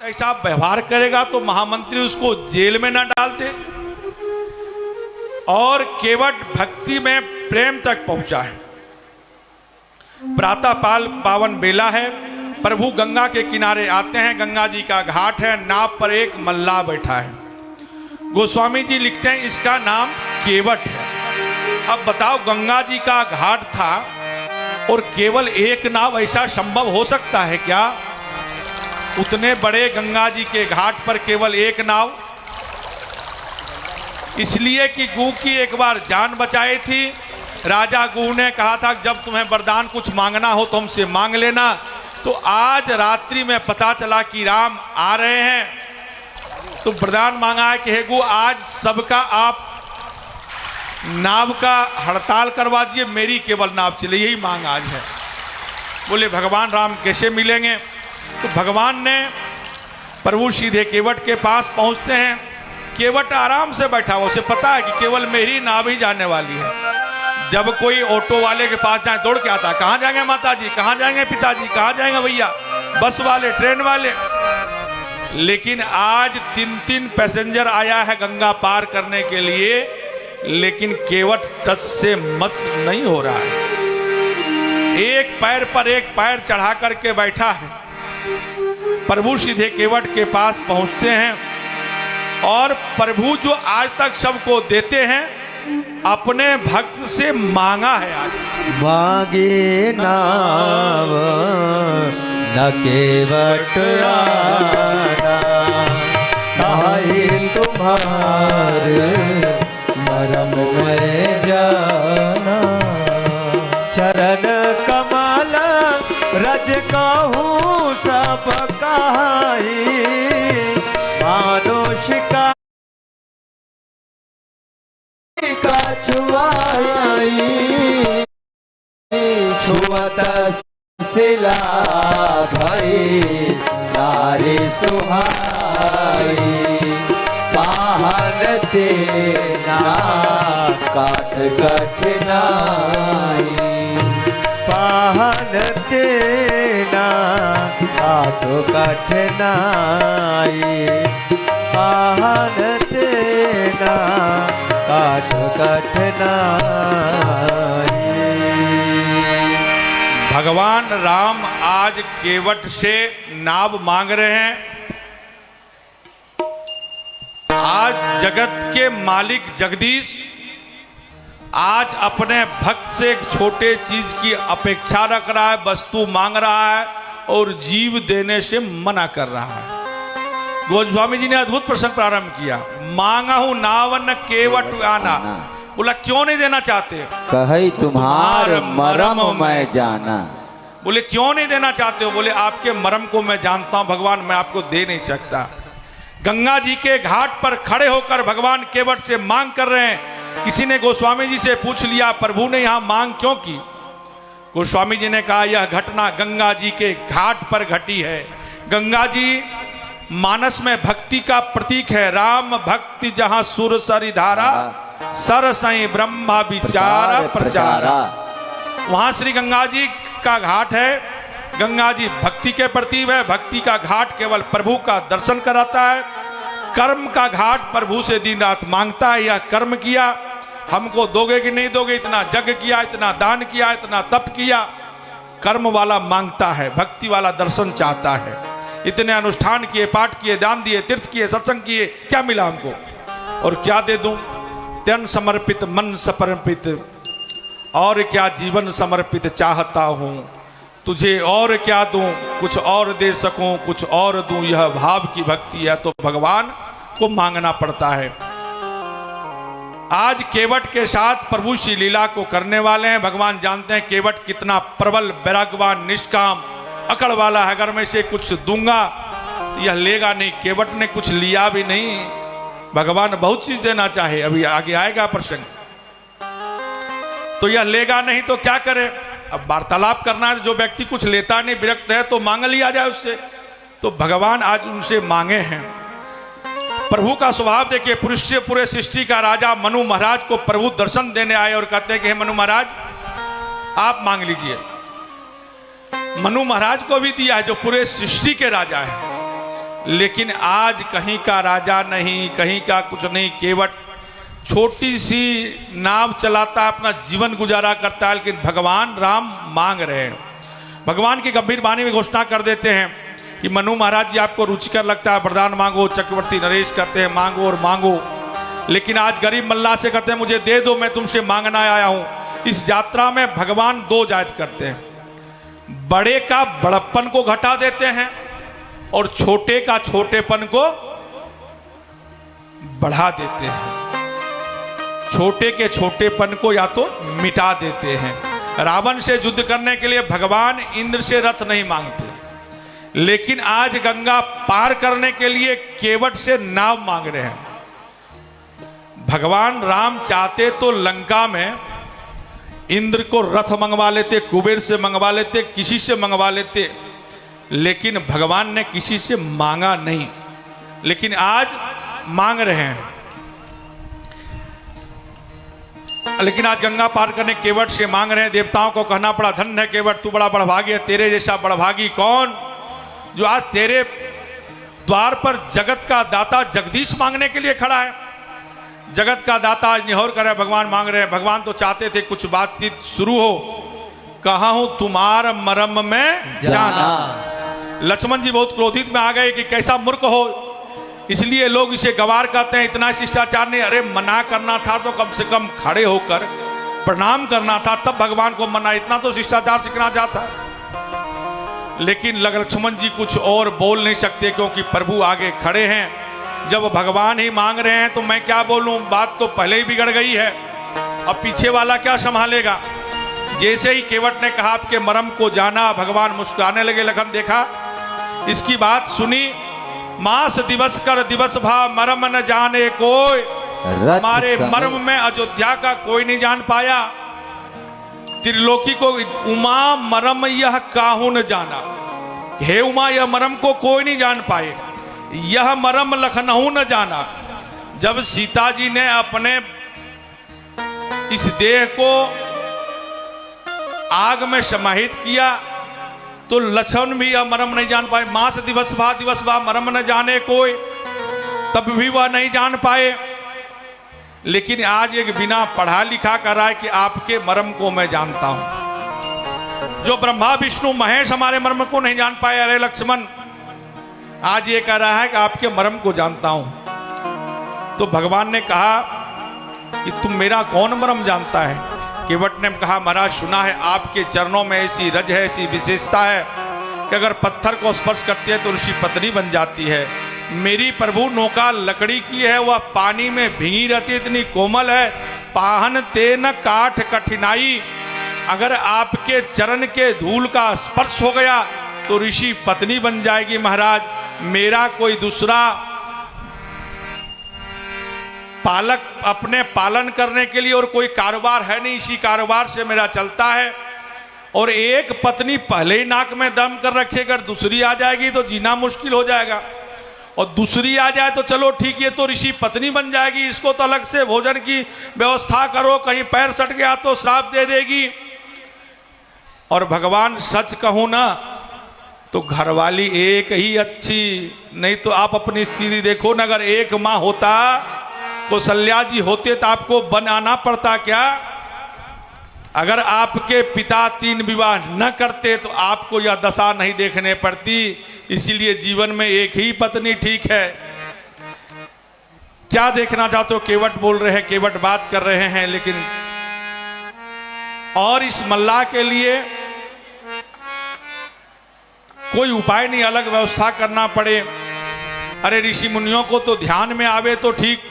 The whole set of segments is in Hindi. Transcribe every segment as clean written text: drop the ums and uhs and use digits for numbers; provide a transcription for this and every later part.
ऐसा व्यवहार करेगा तो महामंत्री उसको जेल में न डालते। और केवट भक्ति में प्रेम तक पहुंचा है। प्रातः पावन बेला है, प्रभु गंगा के किनारे आते हैं। गंगा जी का घाट है, नाव पर एक मल्लाह बैठा है। गोस्वामी जी लिखते हैं इसका नाम केवट है। अब बताओ, गंगा जी का घाट था और केवल एक नाव, ऐसा संभव हो सकता है क्या? उतने बड़े गंगा जी के घाट पर केवल एक नाव? इसलिए कि गू की एक बार जान बचाई थी। राजा गू ने कहा था जब तुम्हें वरदान कुछ मांगना हो तो हमसे मांग लेना। तो आज रात्रि में पता चला कि राम आ रहे हैं, तो वरदान मांगा है कि हे गू, आज सबका आप नाव का हड़ताल करवा दिए, मेरी केवल नाव चले। यही मांग आज है। बोले भगवान राम कैसे मिलेंगे? तो भगवान ने प्रभु सीधे केवट के पास पहुंचते हैं। केवट आराम से बैठा हुआ, उसे पता है कि केवल मेरी नाव ही जाने वाली है। जब कोई ऑटो वाले के पास जाए दौड़ के आता, कहाँ जाएंगे माता जी, कहाँ जाएंगे पिताजी, कहाँ जाएंगे भैया, बस वाले, ट्रेन वाले। लेकिन आज 3-3 पैसेंजर आया है गंगा पार करने के लिए, लेकिन केवट टस से मस नहीं हो रहा है। एक पैर पर एक पैर चढ़ा करके बैठा है। प्रभु सीधे केवट के पास पहुंचते हैं और प्रभु जो आज तक सबको देते हैं, अपने भक्त से मांगा है। आज मांगे नाम न केवट आना, ताहि तुम्हारे मरम में जाना। चरण कमल रज कहूँ सब कहाई, मानुष का छुआई, छुअत सिला भाई नारी सुहाई। पाहन तेना काठ कठिनाई, पाहन तेना काठ कठिनाई, पाहन तेना काठ कठिनाई। भगवान राम आज केवट से नाव मांग रहे हैं। आज जगत के मालिक जगदीश आज अपने भक्त से एक छोटे चीज की अपेक्षा रख रहा है, वस्तु मांग रहा है और जीव देने से मना कर रहा है। गोस्वामी जी ने अद्भुत प्रसंग प्रारंभ किया। मांगा हूं नावन केवट आना। बोला क्यों नहीं देना चाहते? कही तुम्हार मरम मैं जाना। बोले क्यों नहीं देना चाहते हो? बोले आपके मरम को मैं जानता हूं भगवान, मैं आपको दे नहीं सकता। गंगा जी के घाट पर खड़े होकर भगवान केवट से मांग कर रहे हैं। किसी ने गोस्वामी जी से पूछ लिया प्रभु ने यहां मांग क्यों की? गोस्वामी जी ने कहा यह घटना गंगा जी के घाट पर घटी है। गंगा जी मानस में भक्ति का प्रतीक है। राम भक्ति जहां सुर सरि धारा, सर सई ब्रह्मा विचारा प्रचारा। वहां श्री गंगा जी का घाट है। गंगा जी भक्ति के प्रतीक है। भक्ति का घाट केवल प्रभु का दर्शन कराता है। कर्म का घाट प्रभु से दिन रात मांगता है, यह कर्म किया, हमको दोगे कि नहीं दोगे, इतना जग किया, इतना दान किया, इतना तप किया। कर्म वाला मांगता है, भक्ति वाला दर्शन चाहता है। इतने अनुष्ठान किए, पाठ किए, दान दिए, तीर्थ किए, सत्संग किए, क्या मिला हमको और क्या दे दूं? तन समर्पित मन समर्पित, और क्या जीवन समर्पित चाहता हूं तुझे, और क्या दूं, कुछ और दे सकूं, कुछ और दूं, यह भाव की भक्ति है। तो भगवान को मांगना पड़ता है। आज केवट के साथ प्रभु श्री लीला को करने वाले हैं। भगवान जानते हैं केवट कितना प्रबल, वैराग्यवान, निष्काम, अकड़ वाला है। अगर मैं इसे कुछ दूंगा यह लेगा नहीं। केवट ने कुछ लिया भी नहीं। भगवान बहुत चीज देना चाहे, अभी आगे आएगा प्रसंग। तो यह लेगा नहीं तो क्या करे? अब वार्तालाप करना है। जो व्यक्ति कुछ लेता नहीं, विरक्त है, तो मांग लिया जाए उससे। तो भगवान आज उनसे मांगे हैं। प्रभु का स्वभाव देखिए। पूरे सृष्टि का राजा मनु महाराज को प्रभु दर्शन देने आए और कहते हैं कि हे मनु महाराज आप मांग लीजिए। मनु महाराज को भी दिया है जो पूरे सृष्टि के राजा है। लेकिन आज कहीं का राजा नहीं, कहीं का कुछ नहीं, केवट छोटी सी नाव चलाता अपना जीवन गुजारा करता है, लेकिन भगवान राम मांग रहे हैं। भगवान की गंभीर वाणी में घोषणा कर देते हैं कि मनु महाराज जी आपको रुचिकर लगता है, वरदान मांगो। चक्रवर्ती नरेश कहते हैं मांगो और मांगो, लेकिन आज गरीब मल्लाह से कहते हैं मुझे दे दो, मैं तुमसे मांगना आया हूं। इस यात्रा में भगवान दो जायज करते हैं, बड़े का बड़प्पन को घटा देते हैं और छोटे का छोटेपन को बढ़ा देते हैं। छोटे के छोटेपन को या तो मिटा देते हैं। रावण से युद्ध करने के लिए भगवान इंद्र से रथ नहीं मांगते, लेकिन आज गंगा पार करने के लिए केवट से नाव मांग रहे हैं। भगवान राम चाहते तो लंका में इंद्र को रथ मंगवा लेते, कुबेर से मंगवा लेते, किसी से मंगवा लेते, लेकिन भगवान ने किसी से मांगा नहीं, लेकिन आज मांग रहे हैं। लेकिन आज गंगा पार करने केवट से मांग रहे हैं। देवताओं को कहना पड़ा धन्य है केवट, तू बड़ा बड़भागी है, तेरे जैसा बड़भागी कौन जो आज तेरे द्वार पर जगत का दाता जगदीश मांगने के लिए खड़ा है। जगत का दाता आज निहोर कर रहे, भगवान मांग रहे हैं। भगवान तो चाहते थे कुछ बातचीत शुरू हो, कहा हूं तुम्हारा मरम में जाना। लक्ष्मण जी बहुत क्रोधित में आ गए कि कैसा मूर्ख हो, इसलिए लोग इसे गवार कहते हैं, इतना शिष्टाचार नहीं। अरे मना करना था तो कम से कम खड़े होकर प्रणाम करना था, तब भगवान को मना, इतना तो शिष्टाचार सीखना चाहता। लेकिन लक्ष्मण जी कुछ और बोल नहीं सकते क्योंकि प्रभु आगे खड़े हैं। जब भगवान ही मांग रहे हैं तो मैं क्या बोलूं, बात तो पहले ही बिगड़ गई है, अब पीछे वाला क्या संभालेगा। जैसे ही केवट ने कहा आपके मरम को जाना, भगवान मुस्कुराने लगे। लखन देखा इसकी बात सुनी, मास दिवस कर दिवस भा मरम न जाने कोई, हमारे मर्म में अयोध्या का कोई नहीं जान पाया। त्रिलोकी को उमा मरम यह काहू न जाना, हे उमा यह मरम को कोई नहीं जान पाए, यह मरम लखनऊ न जाना। जब सीता जी ने अपने इस देह को आग में समाहित किया तो लक्ष्मण भी यह मरम नहीं जान पाए। मास दिवस भा मरम न जाने कोई, तब भी वह नहीं जान पाए। लेकिन आज एक बिना पढ़ा लिखा कर रहा है कि आपके मर्म को मैं जानता हूं। जो ब्रह्मा विष्णु महेश हमारे मर्म को नहीं जान पाए, अरे लक्ष्मण आज ये कह रहा है कि आपके मर्म को जानता हूं। तो भगवान ने कहा कि तुम मेरा कौन मर्म जानता है। केवट ने कहा महाराज सुना है आपके चरणों में ऐसी रज है, ऐसी विशेषता है कि अगर पत्थर को स्पर्श करती है तो ऋषि पत्नी बन जाती है। मेरी प्रभु नौका लकड़ी की है, वह पानी में भीगी रहती, इतनी कोमल है, पाहन तेन काठ कठिनाई। अगर आपके चरण के धूल का स्पर्श हो गया तो ऋषि पत्नी बन जाएगी। महाराज मेरा कोई दूसरा पालक अपने पालन करने के लिए और कोई कारोबार है नहीं, इसी कारोबार से मेरा चलता है। और एक पत्नी पहले ही नाक में दम कर रखे, अगर दूसरी आ जाएगी तो जीना मुश्किल हो जाएगा, और दूसरी आ जाए तो चलो ठीक है तो ऋषि पत्नी बन जाएगी, इसको तो अलग से भोजन की व्यवस्था करो, कहीं पैर सट गया तो श्राप दे देगी। और भगवान सच कहूं ना तो घरवाली एक ही अच्छी, नहीं तो आप अपनी स्थिति देखो ना, अगर एक माँ होता कौशल्या जी होते तो आपको बनाना पड़ता क्या। अगर आपके पिता 3 विवाह न करते तो आपको यह दशा नहीं देखने पड़ती। इसीलिए जीवन में एक ही पत्नी ठीक है। क्या देखना चाहते हो, केवट बोल रहे हैं, केवट बात कर रहे हैं, लेकिन और इस मल्लाह के लिए कोई उपाय नहीं, अलग व्यवस्था करना पड़े। अरे ऋषि मुनियों को तो ध्यान में आवे तो ठीक,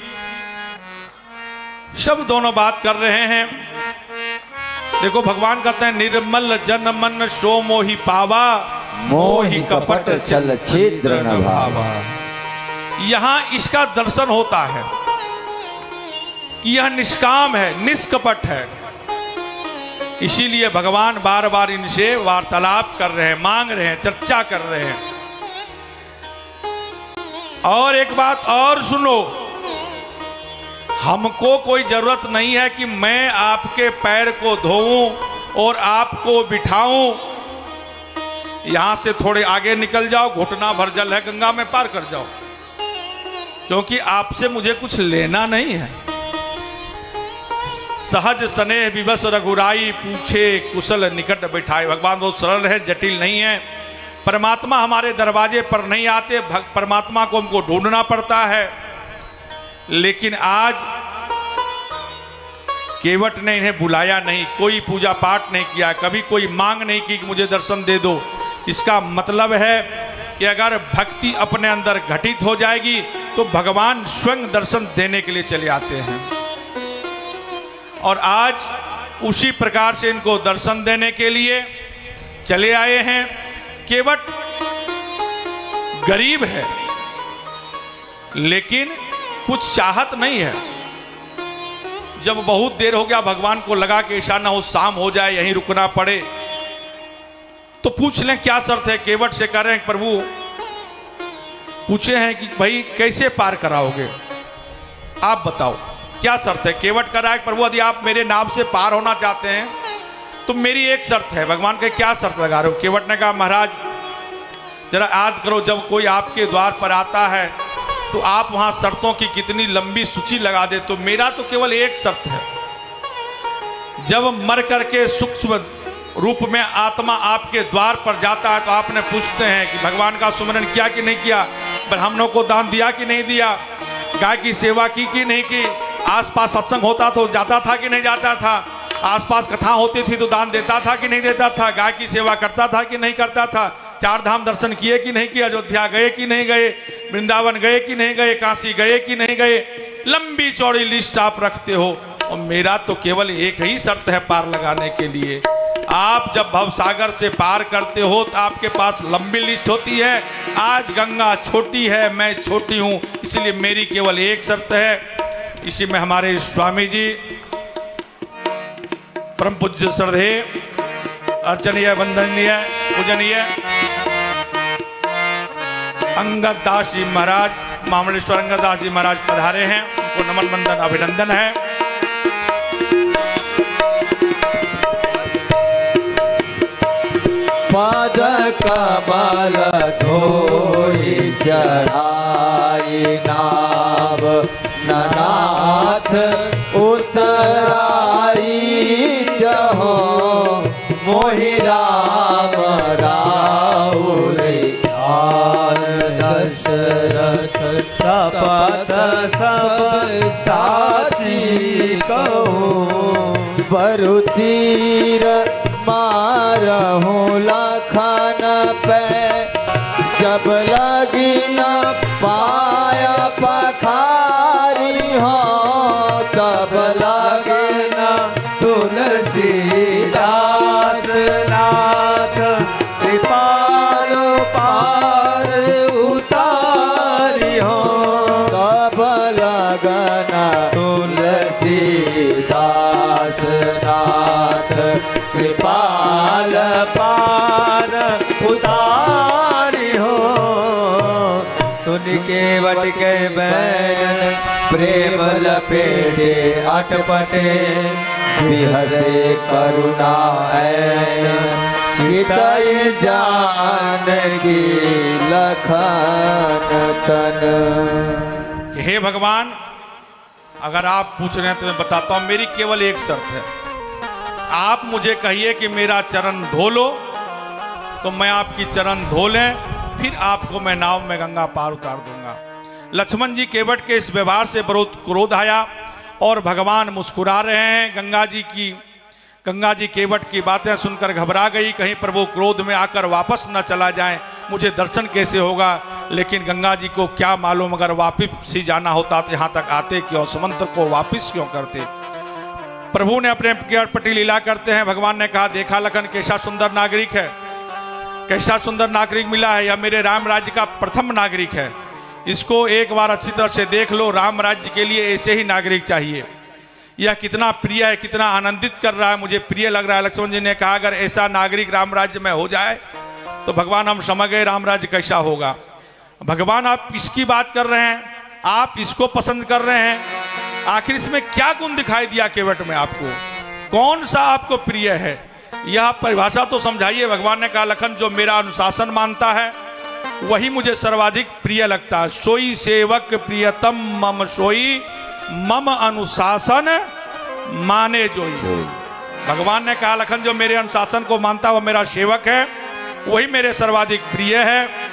सब दोनों बात कर रहे हैं। देखो भगवान कहते हैं निर्मल जन मन सो मोहि पावा, मोहि कपट चल छिद्र न भावा। यहां इसका दर्शन होता है कि यह निष्काम है, निष्कपट है। इसीलिए भगवान बार बार इनसे वार्तालाप कर रहे हैं, मांग रहे हैं, चर्चा कर रहे हैं। और एक बात और सुनो, हमको कोई जरूरत नहीं है कि मैं आपके पैर को धोऊं और आपको बिठाऊं। यहां से थोड़े आगे निकल जाओ, घुटना भर जल है गंगा में, पार कर जाओ, क्योंकि आपसे मुझे कुछ लेना नहीं है। सहज स्नेह विवश रघुराई, पूछे कुशल निकट बैठाए। भगवान बहुत सरल है, जटिल नहीं है। परमात्मा हमारे दरवाजे पर नहीं आते, परमात्मा को हमको ढूंढना पड़ता है। लेकिन आज केवट ने इन्हें बुलाया नहीं, कोई पूजा पाठ नहीं किया, कभी कोई मांग नहीं की कि मुझे दर्शन दे दो। इसका मतलब है कि अगर भक्ति अपने अंदर घटित हो जाएगी तो भगवान स्वयं दर्शन देने के लिए चले आते हैं। और आज उसी प्रकार से इनको दर्शन देने के लिए चले आए हैं। केवट गरीब है, लेकिन कुछ चाहत नहीं है। जब बहुत देर हो गया, भगवान को लगा कि ऐसा ना हो शाम हो जाए, यहीं रुकना पड़े, तो पूछ लें क्या शर्त है। केवट से कह रहे हैं प्रभु, पूछे हैं कि भाई कैसे पार कराओगे, आप बताओ क्या शर्त है। केवट कह रहा है प्रभु, यदि आप मेरे नाम से पार होना चाहते हैं तो मेरी एक शर्त है। भगवान के क्या शर्त लगा रहे हो? केवट ने कहा महाराज जरा याद करो, जब कोई आपके द्वार पर आता है तो आप वहां शर्तों की कितनी लंबी सूची लगा दे, तो मेरा तो केवल एक शर्त है। जब मर करके सूक्ष्म रूप में आत्मा आपके द्वार पर जाता है तो आपने पूछते हैं कि भगवान का सुमिरन किया कि नहीं किया, ब्राह्मणों को दान दिया कि नहीं दिया, गाय की सेवा की कि नहीं की, आसपास सत्संग होता तो जाता था कि नहीं जाता था, आसपास कथा होती थी तो दान देता था कि नहीं देता था, गाय की सेवा करता था कि नहीं करता था, चार धाम दर्शन किए कि नहीं किए, अयोध्या गए कि नहीं गए, वृंदावन गए कि नहीं गए, काशी गए कि नहीं गए। लंबी चौड़ी लिस्ट आप रखते हो, और मेरा तो केवल एक ही शर्त है पार लगाने के लिए। आप जब भव सागर से पार करते हो तो आपके पास लंबी लिस्ट होती है। आज गंगा छोटी है, मैं छोटी हूं, इसलिए मेरी केवल एक शर्त है। इसी में हमारे स्वामी जी परम पूज्य श्रद्धे अर्चनीय वंदनीय पूजनीय अंगद दास जी महाराज, मामलेश्वर अंगद दास जी महाराज पधारे हैं, उनको नमन वंदन अभिनंदन है। पद कमल धोई चढ़ाई नाव, ननाथ उतराई चहो, मोहि राम राउर दशरथ सपथ सब साची कहो, बरु तीर मारहु लखन पे, जब लगी न पाया पखारी हो, तब लगे न तुलसीदास नाथ, कृपाल पार उतारी हो, तब लगना तुलसीदास नाथ, कृपाल पार उतारी हो। सुन के वट के बैन प्रेम लपेटे अटपटे, बिहसे करुणा ऐन, चितई जानकी लखन तन। कि हे भगवान, अगर आप पूछ रहे हैं तो मैं बताता हूं, मेरी केवल एक शर्त है। आप मुझे कहिए कि मेरा चरण धो लो, तो मैं आपकी चरण धो लें, फिर आपको मैं नाव में गंगा पार उतार दूंगा। लक्ष्मण जी केवट के इस व्यवहार से बहुत क्रोध आया और भगवान मुस्कुरा रहे हैं। गंगा जी केवट की बातें सुनकर घबरा गई, कहीं प्रभु क्रोध में आकर वापस न चला जाए, मुझे दर्शन कैसे होगा। लेकिन गंगा जी को क्या मालूम, अगर वापस ही जाना होता तो यहाँ तक आते क्यों, समुद्र को वापस क्यों करते। प्रभु ने अपने पटी लीला करते हैं। भगवान ने कहा, देखा लखन कैसा सुंदर नागरिक है, कैसा सुंदर नागरिक मिला है, यह मेरे राम राज्य का प्रथम नागरिक है, इसको एक बार अच्छी तरह से देख लो। राम राज्य के लिए ऐसे ही नागरिक चाहिए। यह कितना प्रिय है, कितना आनंदित कर रहा है, मुझे प्रिय लग रहा है। लक्ष्मण जी ने कहा, अगर ऐसा नागरिक राम राज्य में हो जाए तो भगवान हम समझ गए राम राज्य कैसा होगा। भगवान आप इसकी बात कर रहे हैं, आप इसको पसंद कर रहे हैं, आखिर इसमें क्या गुण दिखाई दिया केवट में आपको, कौन सा आपको प्रिय है। यह परिभाषा तो समझाइए। भगवान ने कहा लखन जो मेरा अनुशासन मानता है वही मुझे सर्वाधिक प्रिय लगता है। सोई सेवक प्रियतम मम सोई मम अनुशासन माने जोई। भगवान ने कहा लखन जो मेरे अनुशासन को मानता है वह मेरा सेवक है, वही मेरे सर्वाधिक प्रिय है।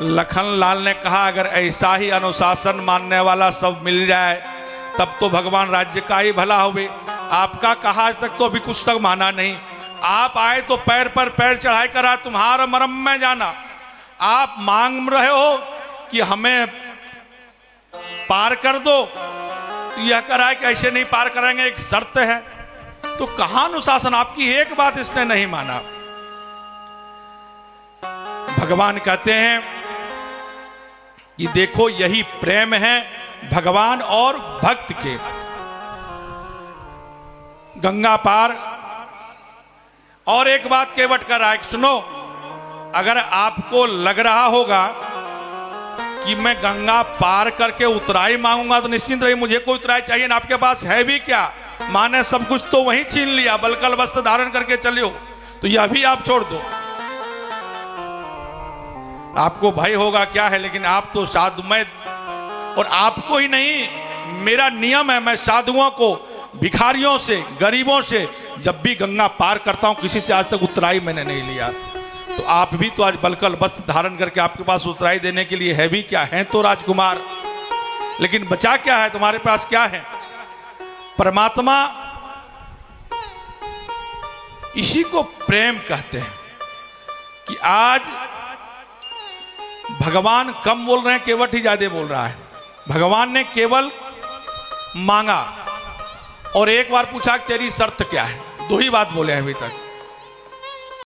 लखन लाल ने कहा अगर ऐसा ही अनुशासन मानने वाला सब मिल जाए तब तो भगवान राज्य का ही भला होवे। आपका कहा आज तक तो अभी कुछ तक माना नहीं। आप आए तो पैर पर पैर चढ़ाई करा तुम्हारा मरम में जाना। आप मांग रहे हो कि हमें पार कर दो, तो यह करा है कि ऐसे नहीं पार करेंगे, एक शर्त है। तो कहां अनुशासन, आपकी एक बात इसने नहीं माना। भगवान कहते हैं कि देखो यही प्रेम है भगवान और भक्त के। गंगा पार और एक बात केवट कर रहा है, सुनो, अगर आपको लग रहा होगा कि मैं गंगा पार करके उतराई मांगूंगा तो निश्चिंत रहिए, मुझे कोई उतराई चाहिए ना। आपके पास है भी क्या, मां ने सब कुछ तो वहीं छीन लिया, बलकल वस्त्र धारण करके चलियो, तो यह भी आप छोड़ दो। आपको भय होगा क्या है, लेकिन आप तो साधु, मैं और आपको ही नहीं, मेरा नियम है, मैं साधुओं को, भिखारियों से, गरीबों से जब भी गंगा पार करता हूं, किसी से आज तक उतराई मैंने नहीं लिया। तो आप भी तो आज बलकल वस्त्र धारण करके आपके पास उतराई देने के लिए है भी क्या, है तो राजकुमार, लेकिन बचा क्या है, तुम्हारे पास क्या है? परमात्मा, इसी को प्रेम कहते हैं कि आज भगवान कम बोल रहे हैं, केवट ही ज्यादा बोल रहा है। भगवान ने केवल मांगा और एक बार पूछा कि तेरी शर्त क्या है, दो ही बात बोले हैं अभी तक।